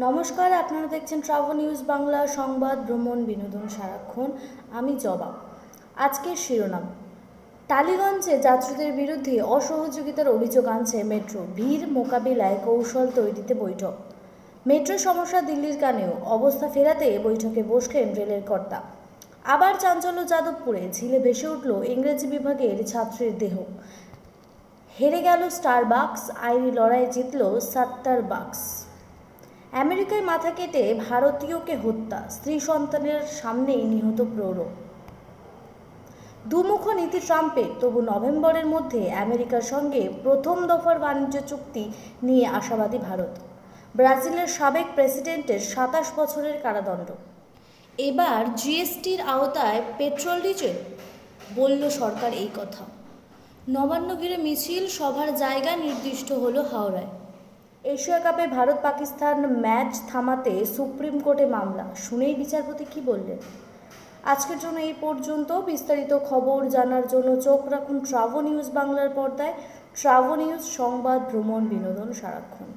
নমস্কার, আপনারা দেখছেন ট্রাভেল নিউজ বাংলা সংবাদ ভ্রমণ বিনোদন সারাক্ষণ। আমি জবা। আজকের শিরোনাম: টালিগঞ্জে যাত্রীদের বিরুদ্ধে অসহযোগিতার অভিযোগ আনছে মেট্রো, ভিড় মোকাবিলায় কৌশল তৈরিতে বৈঠক। মেট্রোর সমস্যা দিল্লির কানেও, অবস্থা ফেরাতে বৈঠকে বসলেন রেলের কর্তা। আবার চাঞ্চল্য যাদবপুরে, ঝিলে ভেসে উঠল ইংরেজি বিভাগের ছাত্রের দেহ। হেরে গেল স্টারবাকস, আইনি লড়াই জিতল সাত্তারবাকস। আমেরিকায় মাথা কেটে ভারতীয়কে হত্যা, স্ত্রী সন্তানের সামনেই নিহত প্রৌঢ়। দুমুখ নীতি ট্রাম্পের, তবু নভেম্বরের মধ্যে আমেরিকার সঙ্গে প্রথম দফার বাণিজ্য চুক্তি নিয়ে আশাবাদী ভারত। ব্রাজিলের সাবেক প্রেসিডেন্টের ২৭ বছরের কারাদণ্ড। এবার জিএসটির আওতায় পেট্রোল ডিজেল, বলল সরকার এই কথা। নবান্ন ঘিরে মিছিল, সভার জায়গা নির্দিষ্ট হলো হাওড়ায়। এশিয়া কাপে ভারত পাকিস্তান ম্যাচ থামাতে সুপ্রিম কোর্টে মামলা, শুনেই বিচারপতি কি বললেন। আজকের জন্য এই পর্যন্ত। বিস্তারিত খবর জানার জন্য চোখ রাখুন ট্রাভেল নিউজ বাংলার পর্দায়। ট্রাভেল নিউজ, সংবাদ ভ্রমণ বিনোদন সারাক্ষণ।